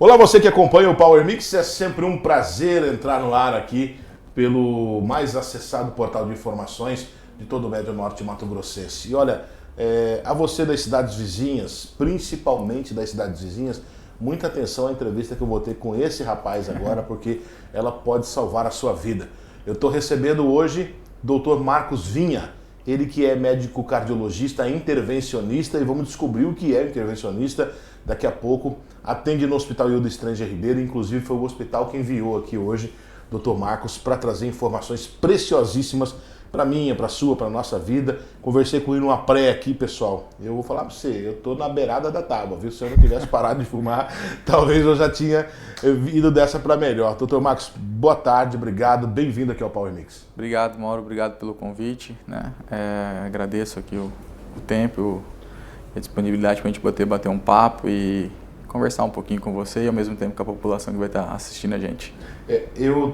Olá, você que acompanha o Power Mix, é sempre um prazer entrar no ar aqui pelo mais acessado portal de informações de todo o Médio Norte Mato Grossense. E olha, a você das cidades vizinhas, principalmente das cidades vizinhas, muita atenção à entrevista que eu vou ter com esse rapaz agora, porque ela pode salvar a sua vida. Eu estou recebendo hoje o Dr. Marcos Vinha, ele que é médico cardiologista, intervencionista, e vamos descobrir o que é intervencionista daqui a pouco. Atende no Hospital Hilda Stranger Ribeiro, inclusive foi o hospital que enviou aqui hoje o Dr. Marcos para trazer informações preciosíssimas para minha, para sua, para nossa vida. Conversei com ele numa pré aqui, pessoal. Eu vou falar para você, eu tô na beirada da tábua, viu? Se eu não tivesse parado de fumar, talvez eu já tinha ido dessa para melhor. Dr. Marcos, boa tarde, obrigado, bem-vindo aqui ao Power Mix. Obrigado, Mauro, obrigado pelo convite, né? Agradeço aqui o tempo e a disponibilidade para a gente bater um papo e conversar um pouquinho com você e ao mesmo tempo com a população que vai estar assistindo a gente. Eu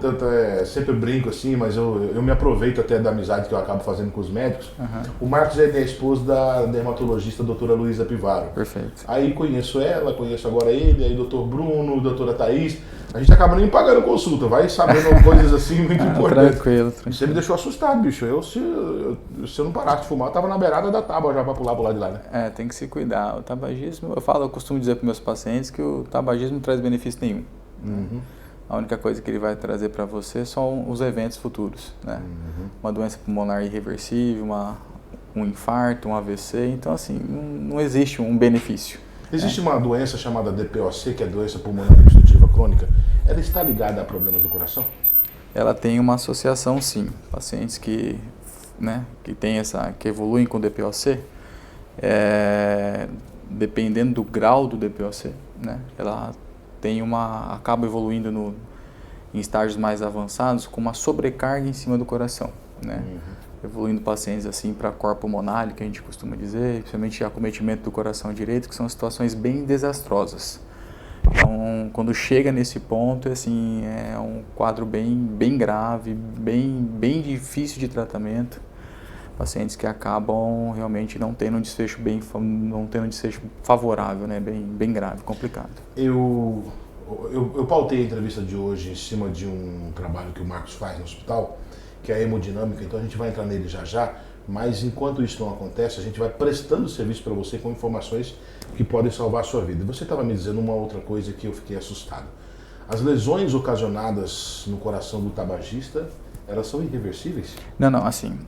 sempre brinco assim, mas eu me aproveito até da amizade que eu acabo fazendo com os médicos. O Marcos é esposo da dermatologista doutora Luísa Pivaro. Perfeito. Aí conheço ela, conheço agora ele, aí doutor Bruno, doutora Thaís. A gente acaba nem pagando consulta, vai sabendo coisas assim muito importantes. Tranquilo. Você me deixou assustado, bicho. Se eu não parasse de fumar, eu tava na beirada da tábua já pra pular pro lado de lá, né? Tem que se cuidar. O tabagismo, eu costumo dizer para meus pacientes que o tabagismo não traz benefício nenhum. Uhum. A única coisa que ele vai trazer para você são os eventos futuros, né? Uma doença pulmonar irreversível, um infarto, um AVC. Então, assim, não existe um benefício. Existe uma doença chamada DPOC, que é doença pulmonar obstrutiva crônica. Ela está ligada a problemas do coração? Ela tem uma associação, sim. Pacientes que que evoluem com DPOC, dependendo do grau do DPOC, né? Ela acaba evoluindo em estágios mais avançados com uma sobrecarga em cima do coração, né? Evoluindo pacientes assim para cor pulmonar, que a gente costuma dizer, principalmente acometimento do coração direito, que são situações bem desastrosas. Então, quando chega nesse ponto, assim, é um quadro bem grave, bem difícil de tratamento. Pacientes que acabam realmente não tendo um desfecho favorável, né? Bem grave, complicado. Eu pautei a entrevista de hoje em cima de um trabalho que o Marcos faz no hospital, que é a hemodinâmica, então a gente vai entrar nele já, mas enquanto isso não acontece, a gente vai prestando serviço para você com informações que podem salvar a sua vida. Você estava me dizendo uma outra coisa que eu fiquei assustado. As lesões ocasionadas no coração do tabagista, elas são irreversíveis? Não, assim,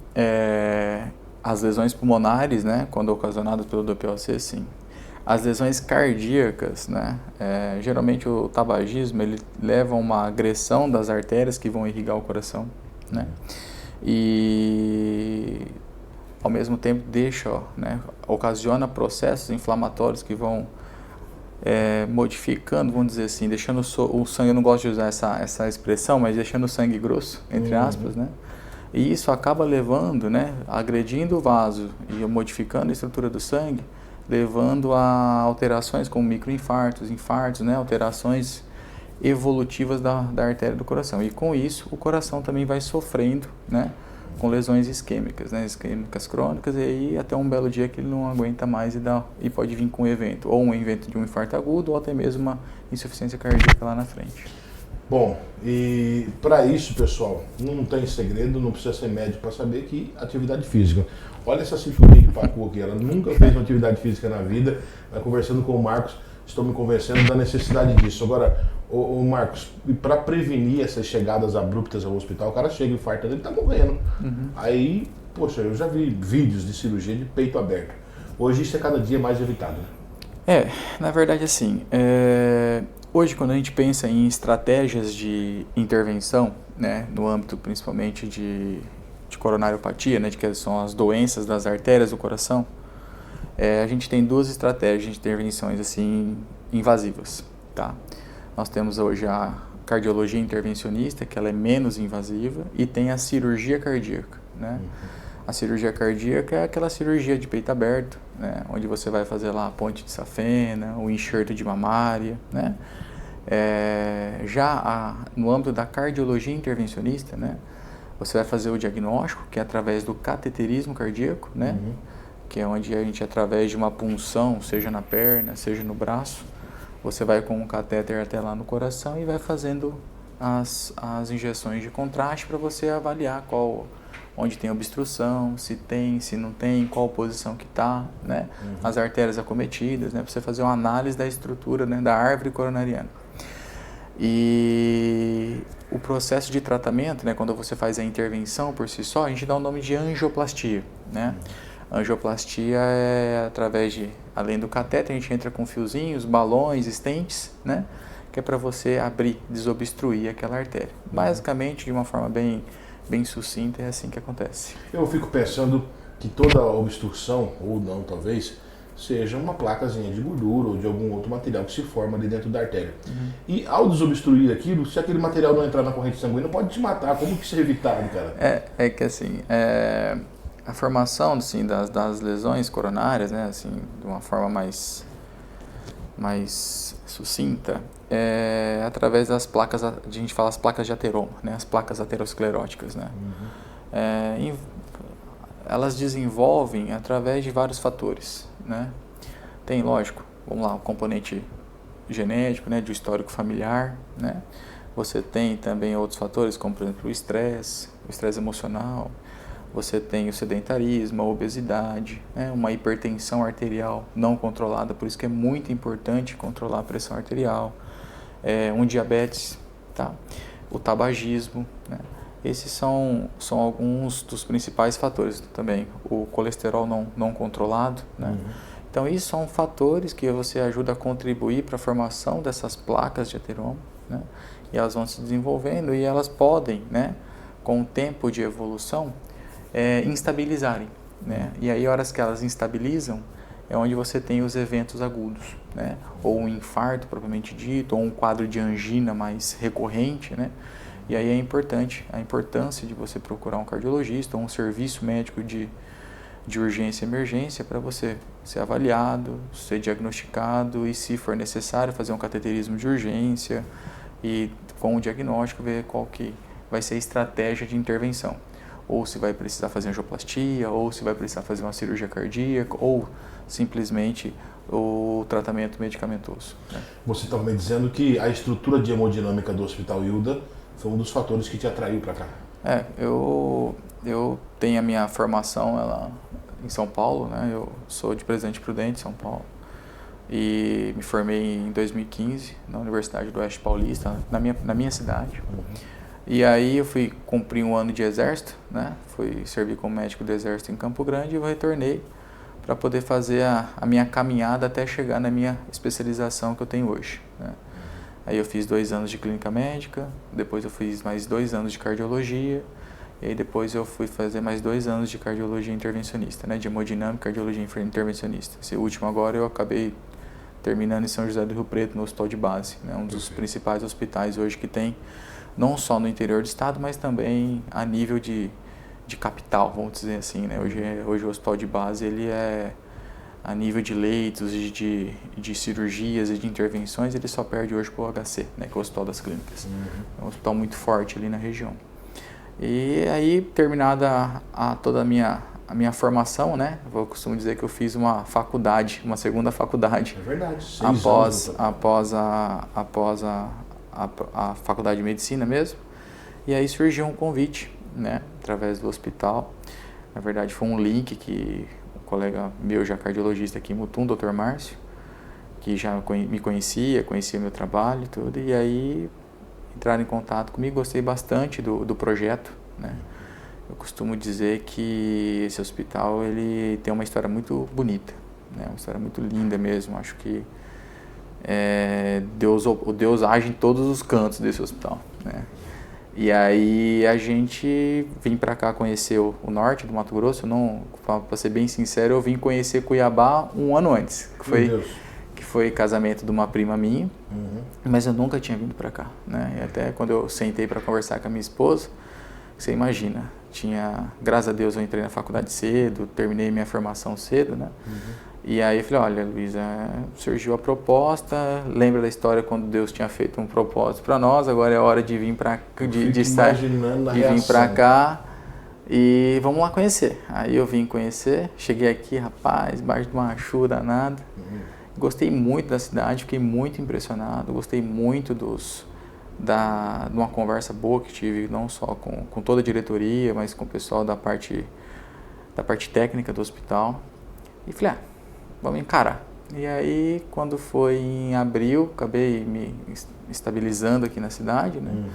as lesões pulmonares, né, quando ocasionadas pelo DPOC, sim. As lesões cardíacas, né, geralmente o tabagismo, ele leva a uma agressão das artérias que vão irrigar o coração, né, e ao mesmo tempo ocasiona processos inflamatórios que vão modificando, vamos dizer assim, deixando o sangue, eu não gosto de usar essa expressão, mas deixando o sangue grosso, entre aspas, né? E isso acaba levando, né, agredindo o vaso e modificando a estrutura do sangue, levando a alterações como microinfartos, infartos, né, alterações evolutivas da artéria do coração. E com isso, o coração também vai sofrendo, né, com lesões isquêmicas, né, isquêmicas crônicas, e aí até um belo dia que ele não aguenta mais e pode vir com um evento, ou um evento de um infarto agudo, ou até mesmo uma insuficiência cardíaca lá na frente. Bom, e para isso, pessoal, não tem segredo, não precisa ser médico para saber que atividade física. Olha essa cinturinha de pacu aqui, ela nunca fez uma atividade física na vida, mas conversando com o Marcos, estou me convencendo da necessidade disso. Agora, o Marcos, para prevenir essas chegadas abruptas ao hospital, o cara chega, infarta, ele está morrendo. Aí, poxa, eu já vi vídeos de cirurgia de peito aberto. Hoje isso é cada dia mais evitado, né? Na verdade, assim, hoje quando a gente pensa em estratégias de intervenção, né, no âmbito principalmente de coronariopatia, né, que são as doenças das artérias do coração, a gente tem duas estratégias de intervenções assim invasivas, tá? Nós temos hoje a cardiologia intervencionista, que ela é menos invasiva, e tem a cirurgia cardíaca, né? A cirurgia cardíaca é aquela cirurgia de peito aberto, né, onde você vai fazer lá a ponte de safena, o enxerto de mamária, né? No âmbito da cardiologia intervencionista, né, você vai fazer o diagnóstico, que é através do cateterismo cardíaco, né? Que é onde a gente, através de uma punção, seja na perna, seja no braço, Você vai com um catéter até lá no coração e vai fazendo as injeções de contraste para você avaliar onde tem obstrução, se tem, se não tem, qual posição que está, né? As artérias acometidas, né? Para você fazer uma análise da estrutura, né, da árvore coronariana. E o processo de tratamento, né, quando você faz a intervenção por si só, a gente dá o nome de angioplastia, né? Angioplastia é através de, além do catéter, a gente entra com fiozinhos, balões, stents, né? Que é para você abrir, desobstruir aquela artéria. Basicamente, de uma forma bem sucinta, é assim que acontece. Eu fico pensando que toda obstrução, ou não talvez, seja uma placazinha de gordura ou de algum outro material que se forma ali dentro da artéria. E ao desobstruir aquilo, se aquele material não entrar na corrente sanguínea, pode te matar. Como que isso é evitado, cara? É que assim, a formação assim, das lesões coronárias, né, assim, de uma forma mais sucinta, é através das placas, a gente fala as placas de ateroma, né, as placas ateroscleróticas, né. Elas desenvolvem através de vários fatores, né. Tem, lógico, vamos lá, o componente genético, né, de histórico familiar, né. Você tem também outros fatores, como por exemplo o estresse emocional. Você tem o sedentarismo, a obesidade, né, uma hipertensão arterial não controlada, por isso que é muito importante controlar a pressão arterial, um diabetes, tá? O tabagismo, né? Esses são alguns dos principais fatores também. O colesterol não controlado, né? Então, isso são fatores que você ajuda a contribuir para a formação dessas placas de ateroma, né? E elas vão se desenvolvendo e elas podem, né, com o tempo de evolução, instabilizarem, né? E aí, horas que elas instabilizam, é onde você tem os eventos agudos, né? Ou um infarto propriamente dito, ou um quadro de angina mais recorrente, né? E aí é importante a importância de você procurar um cardiologista ou um serviço médico de urgência e emergência para você ser avaliado, ser diagnosticado e, se for necessário, fazer um cateterismo de urgência e, com o diagnóstico, ver qual que vai ser a estratégia de intervenção. Ou se vai precisar fazer angioplastia, ou se vai precisar fazer uma cirurgia cardíaca, ou simplesmente o tratamento medicamentoso, né? Você estava me dizendo que a estrutura de hemodinâmica do Hospital Hilda foi um dos fatores que te atraiu para cá. Eu tenho a minha formação em São Paulo, né? Eu sou de Presidente Prudente, São Paulo, e me formei em 2015 na Universidade do Oeste Paulista, na minha cidade. E aí eu fui cumprir um ano de exército, né? Fui servir como médico do exército em Campo Grande e eu retornei para poder fazer a minha caminhada até chegar na minha especialização que eu tenho hoje, né? Aí eu fiz 2 anos de clínica médica, depois eu fiz mais 2 anos de cardiologia, e aí depois eu fui fazer mais 2 anos de cardiologia intervencionista, né? De hemodinâmica e cardiologia intervencionista. Esse último agora eu acabei terminando em São José do Rio Preto, no hospital de base, né? Um dos principais hospitais hoje que tem, não só no interior do estado, mas também a nível de capital, vamos dizer assim, né? Hoje o hospital de base, ele é, a nível de leitos, de cirurgias e de intervenções, ele só perde hoje para o HC, né? Que é o Hospital das Clínicas. É um hospital muito forte ali na região. E aí, terminada toda a minha formação, né? Eu costumo dizer que eu fiz uma segunda faculdade. É verdade. Após a faculdade de medicina mesmo. E aí surgiu um convite, né? Através do hospital. Na verdade, foi um link que um colega meu, já cardiologista aqui em Mutum, Dr. Márcio, que já me conhecia meu trabalho e tudo. E aí entraram em contato comigo, gostei bastante do projeto, né? Eu costumo dizer que esse hospital, ele tem uma história muito bonita, né? Uma história muito linda mesmo. Acho que Deus age em todos os cantos desse hospital, né? E aí a gente vim para cá conhecer o norte do Mato Grosso. Para ser bem sincero, eu vim conhecer Cuiabá um ano antes, que foi casamento de uma prima minha, mas eu nunca tinha vindo para cá, né? E até quando eu sentei para conversar com a minha esposa, você imagina, graças a Deus eu entrei na faculdade cedo, terminei minha formação cedo, né? E aí eu falei, olha, Luísa, surgiu a proposta, lembra da história quando Deus tinha feito um propósito para nós, agora é hora de vir para vir para cá e vamos lá conhecer. Aí eu vim conhecer, cheguei aqui, rapaz, embaixo de uma chuva danada, Gostei muito da cidade, fiquei muito impressionado, gostei muito de uma conversa boa que tive, não só com toda a diretoria, mas com o pessoal da parte técnica do hospital. E falei, vamos encarar. E aí, quando foi em abril, acabei me estabilizando aqui na cidade, né?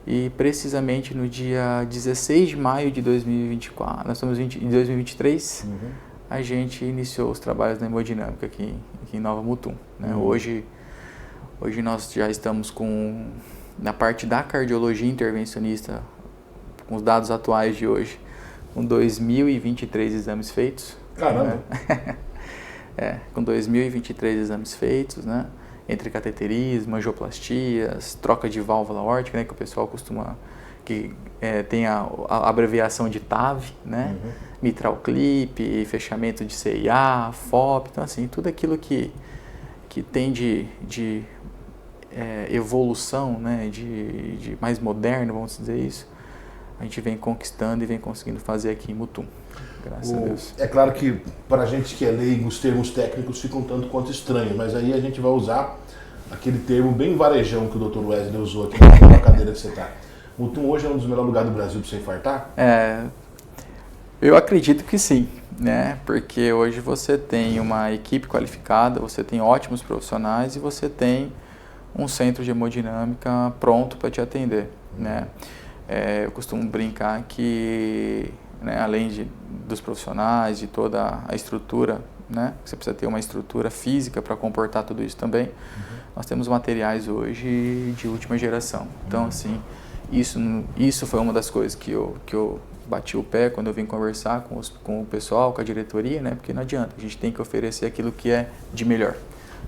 E precisamente no dia 16 de maio de 2024, nós estamos em 2023, a gente iniciou os trabalhos na hemodinâmica aqui em Nova Mutum, né? Hoje nós já estamos na parte da cardiologia intervencionista, com os dados atuais de hoje, com 2.023 exames feitos. Caramba! Né? Com 2.023 exames feitos, né? Entre cateterismo, angioplastias, troca de válvula aórtica, né? Que o pessoal costuma, tem a abreviação de TAV, né? Mitral clip, fechamento de CIA, FOP, então assim, tudo aquilo que tem de evolução, né? de mais moderno, vamos dizer isso, a gente vem conquistando e vem conseguindo fazer aqui em Mutum, graças a Deus. É claro que para a gente que é leigo, os termos técnicos ficam tanto quanto estranhos, mas aí a gente vai usar aquele termo bem varejão que o Dr. Wesley usou aqui na cadeira que você está. Mutum hoje é um dos melhores lugares do Brasil para você infartar? Eu acredito que sim, né? Porque hoje você tem uma equipe qualificada, você tem ótimos profissionais e você tem um centro de hemodinâmica pronto para te atender, né? Eu costumo brincar que, né, além dos profissionais, de toda a estrutura, né, você precisa ter uma estrutura física para comportar tudo isso também, nós temos materiais hoje de última geração. Então, assim, isso foi uma das coisas que eu bati o pé quando eu vim conversar com o pessoal, com a diretoria, né, porque não adianta, a gente tem que oferecer aquilo que é de melhor.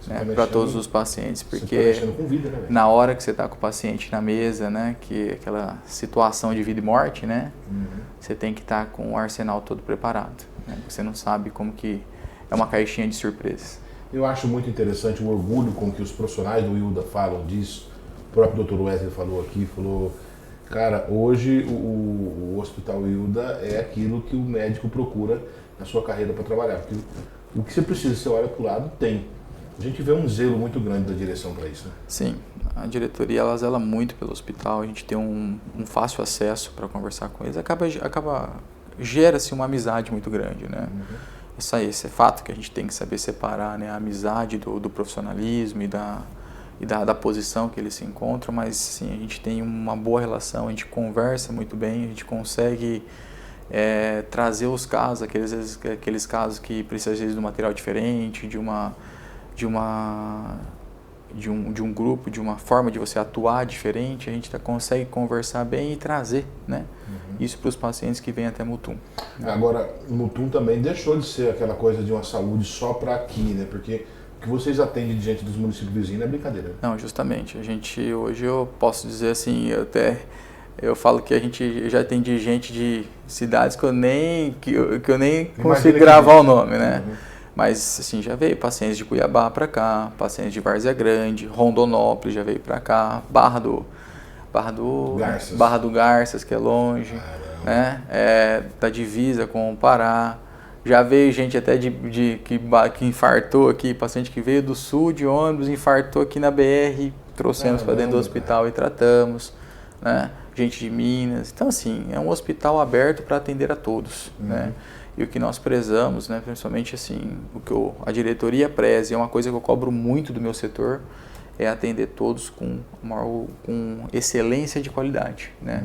Né, para todos os pacientes, porque com vida, né, na hora que você está com o paciente na mesa, né, que aquela situação de vida e morte, né, você tem que estar com o arsenal todo preparado, né, você não sabe como que é uma caixinha de surpresas. Eu acho muito interessante o orgulho com que os profissionais do IUDA falam disso. O próprio Dr. Wesley falou aqui, cara, hoje o Hospital IUDA é aquilo que o médico procura na sua carreira para trabalhar, porque o que você precisa, você olha para o lado, tem. A gente vê um zelo muito grande da direção para isso, né? Sim, a diretoria ela zela muito pelo hospital, a gente tem um fácil acesso para conversar com eles, gera-se uma amizade muito grande, né? Esse é fato que a gente tem que saber separar, né? A amizade do profissionalismo e da posição que eles se encontram, mas sim, a gente tem uma boa relação, a gente conversa muito bem, a gente consegue trazer os casos, aqueles casos que precisam às vezes de um material diferente, de um grupo, de uma forma de você atuar diferente, a gente consegue conversar bem e trazer, né, isso para os pacientes que vêm até Mutum. Agora, Mutum também deixou de ser aquela coisa de uma saúde só para aqui, né, porque o que vocês atendem diante dos municípios vizinhos não é brincadeira. Não, justamente, hoje eu posso dizer assim, eu falo que a gente já atende gente de cidades que eu nem consigo gravar o nome, né? Mas, assim, já veio pacientes de Cuiabá para cá, pacientes de Várzea Grande, Rondonópolis já veio para cá, Barra do Garças, que é longe, né? Da divisa com o Pará. Já veio gente até que infartou aqui, paciente que veio do sul de ônibus, infartou aqui na BR, trouxemos para dentro do hospital e tratamos, né? Gente de Minas. Então, assim, é um hospital aberto para atender a todos, né? E o que nós prezamos, né, principalmente assim, o que a diretoria preza, e é uma coisa que eu cobro muito do meu setor, é atender todos com excelência de qualidade, né?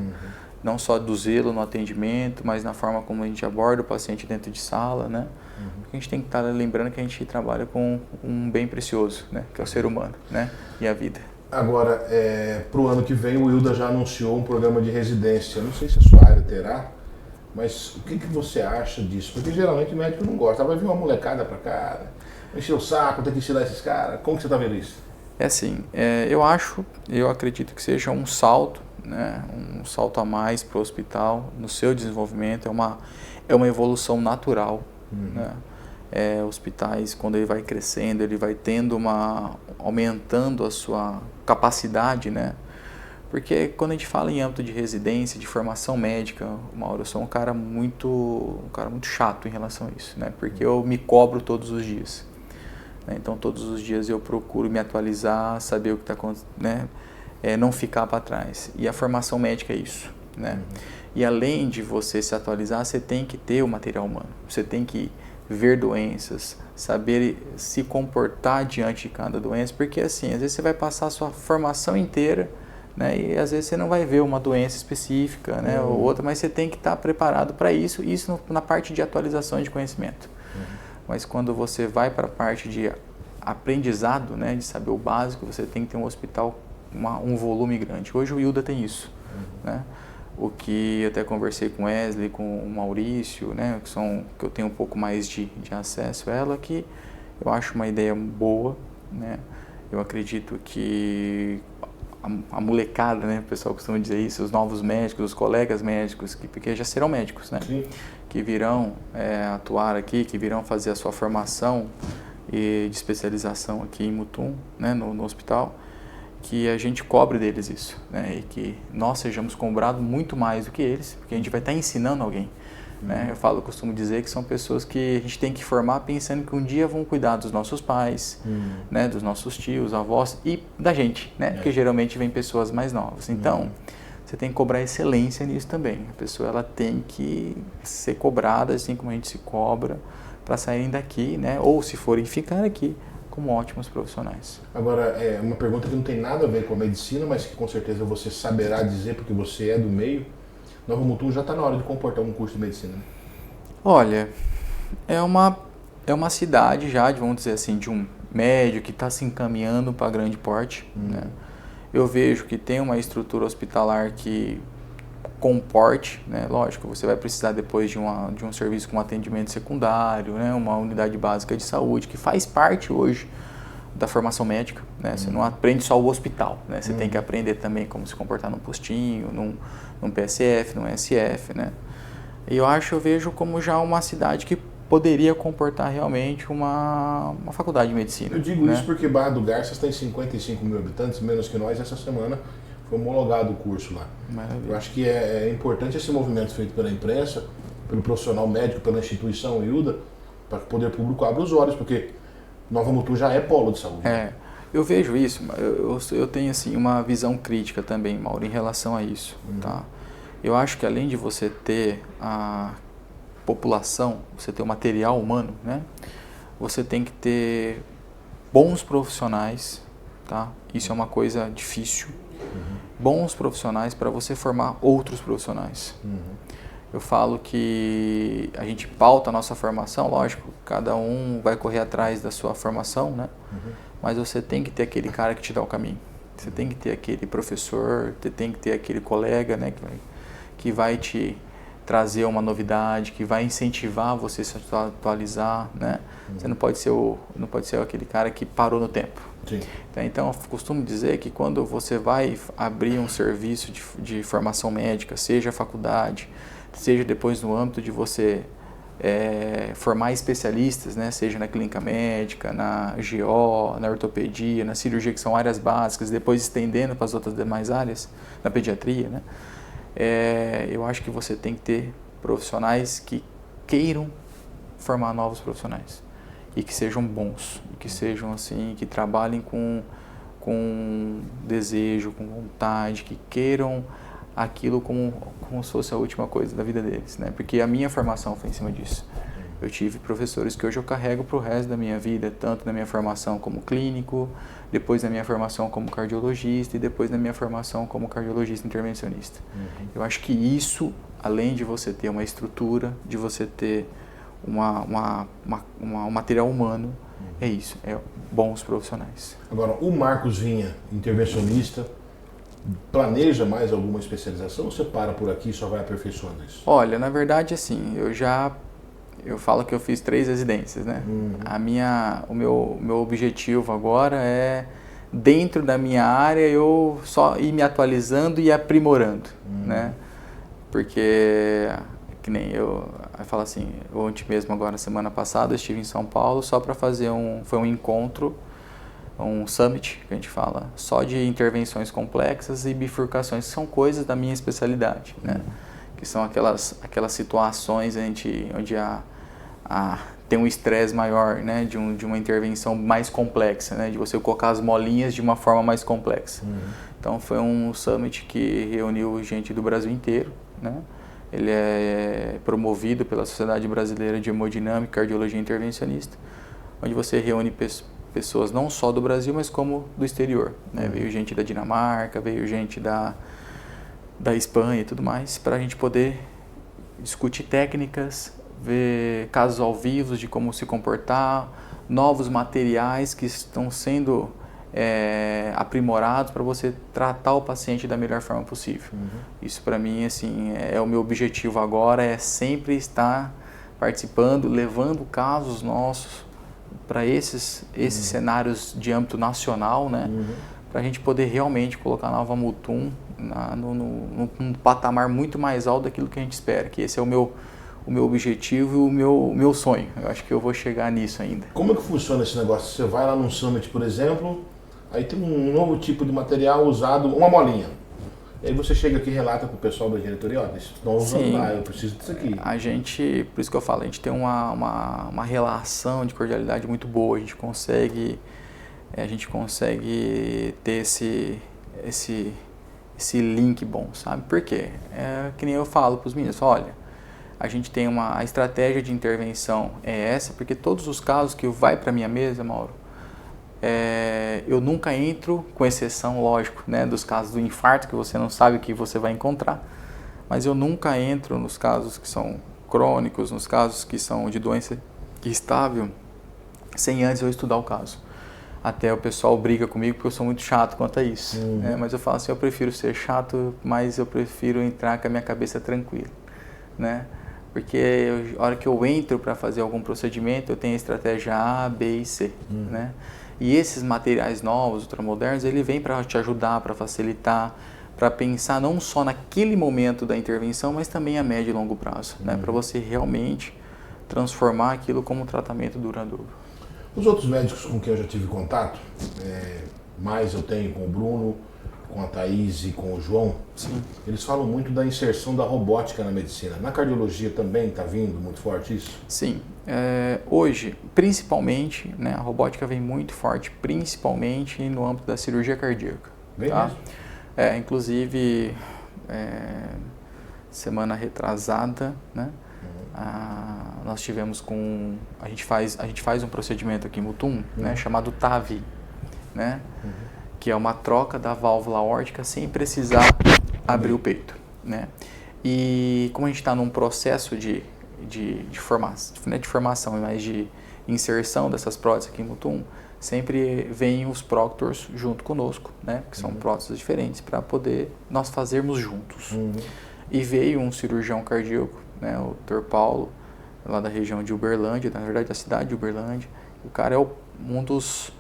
Não só do zelo no atendimento, mas na forma como a gente aborda o paciente dentro de sala, né? Porque a gente tem que estar lembrando que a gente trabalha com um bem precioso, né, que é o ser humano, né, e a vida. Agora, para o ano que vem, o IUDA já anunciou um programa de residência. Eu não sei se a sua área terá, mas o que você acha disso? Porque geralmente o médico não gosta. Vai vir uma molecada pra cá, encher o saco, tem que ensinar esses caras. Como que você está vendo isso? É assim, eu acredito que seja um salto, né? Um salto a mais para o hospital, no seu desenvolvimento. É uma evolução natural, né? Hospitais, quando ele vai crescendo, ele vai aumentando a sua capacidade, né? Porque quando a gente fala em âmbito de residência, de formação médica, Mauro, eu sou um cara muito chato em relação a isso, né? Porque eu me cobro todos os dias. né? Então todos os dias eu procuro me atualizar, saber o que está acontecendo, né? Não ficar para trás. E a formação médica é isso, né? E além de você se atualizar, você tem que ter o material humano. Você tem que ver doenças, saber se comportar diante de cada doença, porque assim, às vezes você vai passar a sua formação inteira, né, e às vezes você não vai ver uma doença específica, né, ou outra, mas você tem que estar preparado para isso, na parte de atualização de conhecimento. Mas quando você vai para a parte de aprendizado, né, de saber o básico, você tem que ter um hospital, um volume grande. Hoje o IUDA tem isso, né? O que eu até conversei com o Wesley, com o Maurício, né, que eu tenho um pouco mais de acesso a ela, que eu acho uma ideia boa, né? Eu acredito que a molecada, né, o pessoal costuma dizer isso, os novos médicos, os colegas médicos, porque já serão médicos, né? Sim. Que virão atuar aqui, que virão fazer a sua formação de especialização aqui em Mutum, né, no hospital, que a gente cobre deles isso, né? E que nós sejamos cobrados muito mais do que eles, porque a gente vai estar ensinando alguém, né? Eu costumo dizer que são pessoas que a gente tem que formar pensando que um dia vão cuidar dos nossos pais, né? Dos nossos tios, avós e da gente, né? Porque geralmente vem pessoas mais novas. Então, você tem que cobrar excelência nisso também. A pessoa ela tem que ser cobrada assim como a gente se cobra para saírem daqui, né? Ou se forem ficar aqui, como ótimos profissionais. Agora, é uma pergunta que não tem nada a ver com a medicina, mas que com certeza você saberá dizer, porque você é do meio. Nova Mutum já está na hora de comportar um curso de medicina, né? Olha, é uma cidade já, vamos dizer assim, de um médio que está se encaminhando para grande porte, né? Eu vejo que tem uma estrutura hospitalar que comporte, né? Lógico, você vai precisar depois de um serviço com atendimento secundário, né? Uma unidade básica de saúde, que faz parte hoje da formação médica, né? Você não aprende só o hospital, né? Você tem que aprender também como se comportar num postinho, num PSF, num SF, né? E eu vejo como já uma cidade que poderia comportar realmente uma faculdade de medicina. Eu digo isso porque Barra do Garças tem 55 mil habitantes, menos que nós. Essa semana foi homologado o curso lá. Maravilha. Eu acho que é importante esse movimento feito pela imprensa, pelo profissional médico, pela instituição IUDA, para que o poder público abra os olhos, porque Nova Mutum já é polo de saúde. Eu vejo isso, eu tenho assim, uma visão crítica também, Mauro, em relação a isso. Tá? Eu acho que além de você ter a população, você ter o material humano, né? Você tem que ter bons profissionais, tá? Isso é uma coisa difícil. Bons profissionais para você formar outros profissionais. Eu falo que a gente pauta a nossa formação, lógico, cada um vai correr atrás da sua formação, né? Mas você tem que ter aquele cara que te dá o caminho. Você tem que ter aquele professor, você tem que ter aquele colega, né, que vai te trazer uma novidade, que vai incentivar você a se atualizar, né? Você não pode ser aquele cara que parou no tempo. Sim. Então, eu costumo dizer que quando você vai abrir um serviço de formação médica, seja a faculdade, seja depois no âmbito de você formar especialistas, né? Seja na clínica médica, na GO, na ortopedia, na cirurgia, que são áreas básicas, depois estendendo para as outras demais áreas, na pediatria, né? Eu acho que você tem que ter profissionais que queiram formar novos profissionais e que sejam bons, e que sejam assim, que trabalhem com desejo, com vontade, que queiram aquilo como se fosse a última coisa da vida deles, né? Porque a minha formação foi em cima disso. Eu tive professores que hoje eu carrego para o resto da minha vida, tanto na minha formação como clínico, depois na minha formação como cardiologista e depois na minha formação como cardiologista intervencionista. Eu acho que isso, além de você ter uma estrutura, de você ter um material humano, é isso, é bons profissionais. Agora, o Marcos Vinha, intervencionista, planeja mais alguma especialização ou você para por aqui e só vai aperfeiçoando isso? Olha, na verdade, assim, eu falo que eu fiz 3 residências, né? O meu objetivo agora é, dentro da minha área, eu só ir me atualizando e aprimorando, né? Porque, que nem eu falo assim, ontem mesmo agora, semana passada, eu estive em São Paulo só para fazer foi um encontro, um summit, que a gente fala, só de intervenções complexas e bifurcações, que são coisas da minha especialidade, né? Que são aquelas situações onde tem um estresse maior, né, de uma intervenção mais complexa, né, de você colocar as molinhas de uma forma mais complexa. Então foi um summit que reuniu gente do Brasil inteiro, né? Ele é promovido pela Sociedade Brasileira de Hemodinâmica e Cardiologia Intervencionista, onde você reúne pessoas não só do Brasil, mas como do exterior, né? Veio gente da Dinamarca, veio gente da Espanha e tudo mais, para a gente poder discutir técnicas, ver casos ao vivo de como se comportar, novos materiais que estão sendo aprimorados para você tratar o paciente da melhor forma possível. Isso para mim assim, é o meu objetivo agora, é sempre estar participando, levando casos nossos para esses cenários de âmbito nacional, né? Para a gente poder realmente colocar a Nova Mutum num patamar muito mais alto daquilo que a gente espera, que esse é o meu objetivo e o meu sonho. Eu acho que eu vou chegar nisso ainda. Como é que funciona esse negócio? Você vai lá num summit, por exemplo, aí tem um novo tipo de material usado, uma molinha. E aí você chega aqui e relata para o pessoal da diretoria, ó, eles estão usando lá, eu preciso disso aqui. A gente, por isso que eu falo, a gente tem uma relação de cordialidade muito boa, a gente consegue ter esse link bom, sabe? Por quê? É que nem eu falo para os meninos, olha, a gente tem a estratégia de intervenção é essa, porque todos os casos que vai para a minha mesa, Mauro, eu nunca entro, com exceção, lógico, né, dos casos do infarto, que você não sabe o que você vai encontrar, mas eu nunca entro nos casos que são crônicos, nos casos que são de doença estável, sem antes eu estudar o caso. Até o pessoal briga comigo porque eu sou muito chato quanto a isso, né? Mas eu falo assim, eu prefiro ser chato, mas eu prefiro entrar com a minha cabeça tranquila, né? Porque a hora que eu entro para fazer algum procedimento, eu tenho a estratégia A, B e C, né? E esses materiais novos, ultramodernos, ele vem para te ajudar, para facilitar, para pensar não só naquele momento da intervenção, mas também a médio e longo prazo, né? Para você realmente transformar aquilo como um tratamento duradouro. Os outros médicos com quem eu já tive contato, mais eu tenho com o Bruno, com a Thaís e com o João, sim, eles falam muito da inserção da robótica na medicina. Na cardiologia também está vindo muito forte isso? Sim. Hoje, principalmente, né, a robótica vem muito forte, principalmente no âmbito da cirurgia cardíaca. Bem tá? mesmo? Inclusive, semana retrasada, né, nós tivemos a gente faz um procedimento aqui em Mutum, né, chamado TAVI, né, que é uma troca da válvula aórtica sem precisar abrir o peito, né. E como a gente está num processo de formação, não é de formação, mas de inserção dessas próteses aqui em Mutum, sempre vêm os proctors junto conosco, né, que são próteses diferentes, para poder nós fazermos juntos. E veio um cirurgião cardíaco, né, o Dr. Paulo, lá da região de Uberlândia, na verdade da cidade de Uberlândia. O cara é um dos,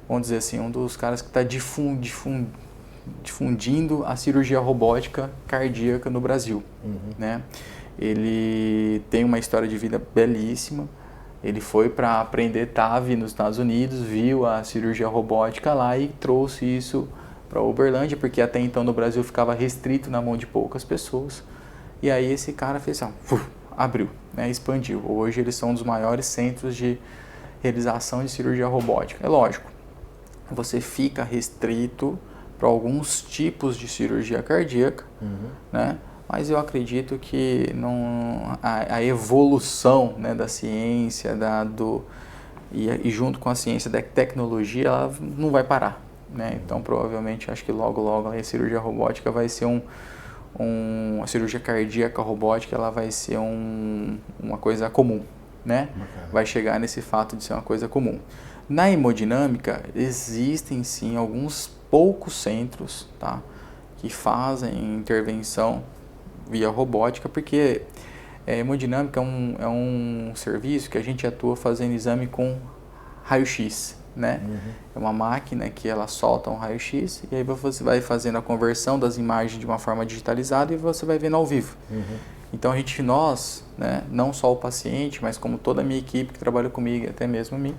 vamos dizer assim, um dos caras que está difundindo a cirurgia robótica cardíaca no Brasil, né? Ele tem uma história de vida belíssima. Ele foi para aprender TAVI nos Estados Unidos, viu a cirurgia robótica lá e trouxe isso para Uberlândia, porque até então no Brasil ficava restrito na mão de poucas pessoas. E aí esse cara fez assim, abriu, né, expandiu. Hoje eles são um dos maiores centros de realização de cirurgia robótica. É lógico, você fica restrito para alguns tipos de cirurgia cardíaca, né? Mas eu acredito que a evolução, né, da ciência, e junto com a ciência da tecnologia, ela não vai parar, né? Então, provavelmente, acho que logo a cirurgia robótica vai ser a cirurgia cardíaca robótica, ela vai ser uma coisa comum, né? Vai chegar nesse fato de ser uma coisa comum. Na hemodinâmica, existem sim alguns poucos centros, tá, que fazem intervenção via robótica, porque hemodinâmica é um serviço que a gente atua fazendo exame com raio-x, né? É uma máquina que ela solta um raio-x e aí você vai fazendo a conversão das imagens de uma forma digitalizada e você vai vendo ao vivo. Então nós, né, não só o paciente, mas como toda a minha equipe que trabalha comigo, até mesmo a mim,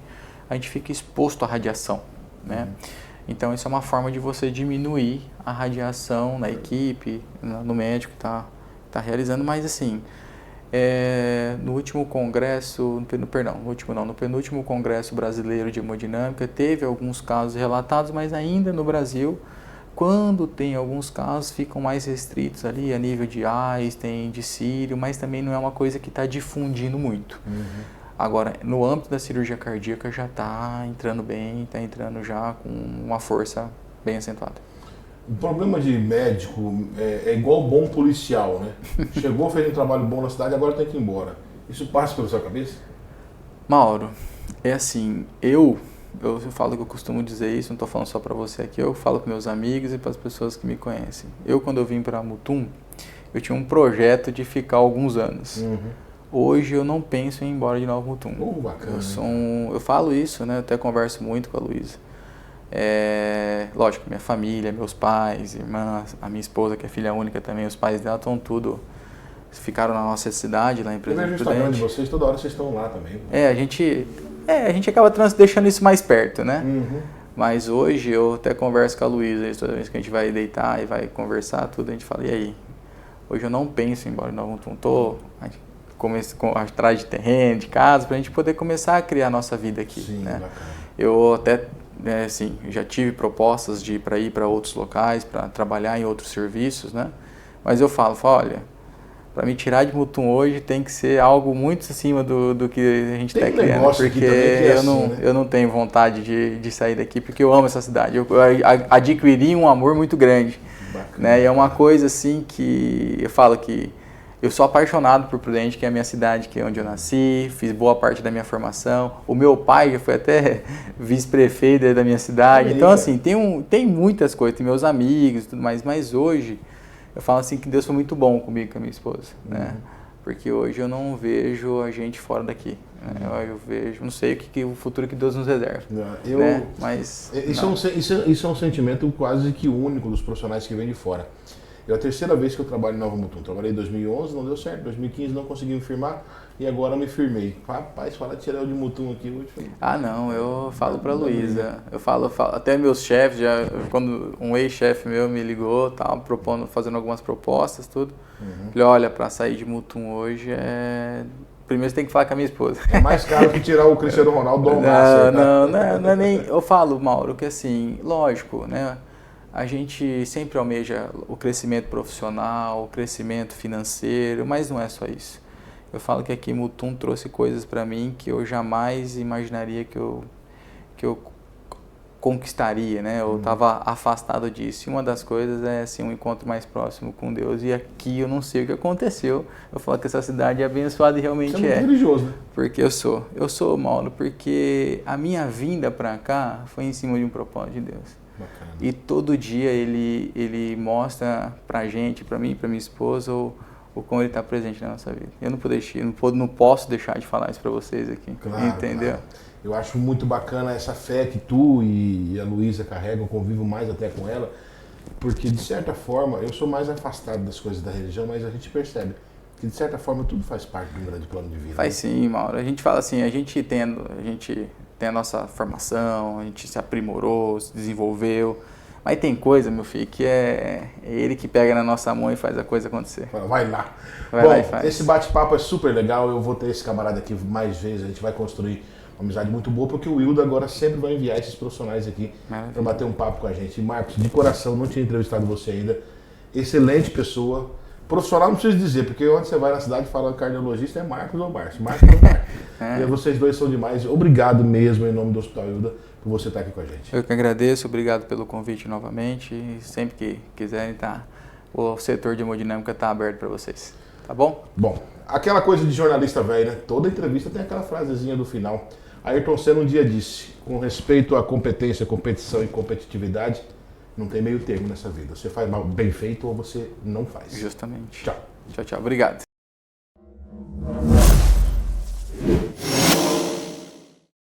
a gente fica exposto à radiação, né? Então isso é uma forma de você diminuir a radiação na equipe, no médico que está realizando, mas assim, No último congresso, no penúltimo congresso brasileiro de hemodinâmica, teve alguns casos relatados, mas ainda no Brasil, quando tem alguns casos, ficam mais restritos ali, a nível de Einstein, de Círio, mas também não é uma coisa que está difundindo muito. Agora, no âmbito da cirurgia cardíaca já está entrando bem, está entrando já com uma força bem acentuada. O problema de médico é igual bom policial, né? Chegou, fez um trabalho bom na cidade, agora tem que ir embora. Isso passa pela sua cabeça? Mauro, é assim, eu falo que eu costumo dizer isso, não estou falando só para você aqui, eu falo para meus amigos e para as pessoas que me conhecem. Quando eu vim para Mutum, eu tinha um projeto de ficar alguns anos. Hoje eu não penso em ir embora de Nova Mutum. Bacana. Eu falo isso, né? Eu até converso muito com a Luísa. Lógico, minha família, meus pais, irmãs, a minha esposa, que é filha única também, os pais dela estão ficaram na nossa cidade, lá em Presidente Prudente. Eu vejo o Instagram de vocês, toda hora vocês estão lá também. A gente acaba deixando isso mais perto, né? Mas hoje eu até converso com a Luísa, toda vez que a gente vai deitar e vai conversar, tudo, a gente fala, e aí? Hoje eu não penso em ir embora de Nova Mutum, estou atrás de terreno, de casa, para a gente poder começar a criar a nossa vida aqui. Sim, né? Bacana. Eu até, já tive propostas para ir para outros locais, para trabalhar em outros serviços, né? Mas eu falo, olha, para me tirar de Mutum hoje tem que ser algo muito acima do que a gente está criando, porque eu não tenho vontade de sair daqui, porque eu amo essa cidade. Eu adquiri um amor muito grande. Bacana, né? E é uma coisa assim que eu falo que eu sou apaixonado por Prudente, que é a minha cidade, que é onde eu nasci, fiz boa parte da minha formação. O meu pai já foi até vice-prefeito da minha cidade. Então, assim, tem muitas coisas, tem meus amigos e tudo mais, mas hoje eu falo assim que Deus foi muito bom comigo e com a minha esposa, né? Porque hoje eu não vejo a gente fora daqui. Né? Eu vejo, não sei o futuro que Deus nos reserva. Né? Mas isso é um sentimento quase que único dos profissionais que vêm de fora. É a terceira vez que eu trabalho em Nova Mutum. Trabalhei em 2011, não deu certo. Em 2015 não consegui me firmar e agora me firmei. Rapaz, fala tirar eu de Mutum aqui hoje. Não, eu falo pra Luísa. Eu falo, até meus chefes, quando um ex-chefe meu me ligou, fazendo algumas propostas, tudo. Falei, olha, pra sair de Mutum hoje primeiro você tem que falar com a minha esposa. É mais caro que tirar o Cristiano Ronaldo do Almácia. Não é nem... Eu falo, Mauro, que assim, lógico, né? A gente sempre almeja o crescimento profissional, o crescimento financeiro, mas não é só isso. Eu falo que aqui Mutum trouxe coisas para mim que eu jamais imaginaria que eu conquistaria, né? Eu estava afastado disso. E uma das coisas é assim, um encontro mais próximo com Deus. E aqui eu não sei o que aconteceu. Eu falo que essa cidade é abençoada e realmente Você é muito religioso, né? Porque eu sou, Mauro, porque a minha vinda para cá foi em cima de um propósito de Deus. Bacana. E todo dia ele mostra pra gente, pra mim e pra minha esposa, o como ele está presente na nossa vida. Eu não posso deixar de falar isso pra vocês aqui. Claro, entendeu? Claro. Eu acho muito bacana essa fé que tu e a Luísa carregam, convivo mais até com ela, porque de certa forma eu sou mais afastado das coisas da religião, mas a gente percebe que de certa forma tudo faz parte de um grande plano de vida. Faz sim, Mauro. A gente fala assim, a gente tem a nossa formação, a gente se aprimorou, se desenvolveu, mas tem coisa, meu filho, que é ele que pega na nossa mão e faz a coisa acontecer. Vai lá. Vai lá e faz. Esse bate-papo é super legal, eu vou ter esse camarada aqui mais vezes, a gente vai construir uma amizade muito boa, porque o Wildo agora sempre vai enviar esses profissionais aqui para bater um papo com a gente. E Marcos, de coração, não tinha entrevistado você ainda, excelente pessoa, profissional não preciso dizer, porque onde você vai na cidade e fala cardiologista é Marcos ou Márcio, Marcos ou Márcio. E vocês dois são demais, obrigado mesmo em nome do Hospital Wilda por você estar aqui com a gente. Eu que agradeço, obrigado pelo convite novamente e sempre que quiserem, o setor de hemodinâmica está aberto para vocês, tá bom? Bom, aquela coisa de jornalista velho, né? Toda entrevista tem aquela frasezinha do final. Ayrton Senna um dia disse, com respeito à competência, competição e competitividade, não tem meio termo nessa vida. Você faz bem feito ou você não faz. Justamente. Tchau. Tchau, tchau. Obrigado.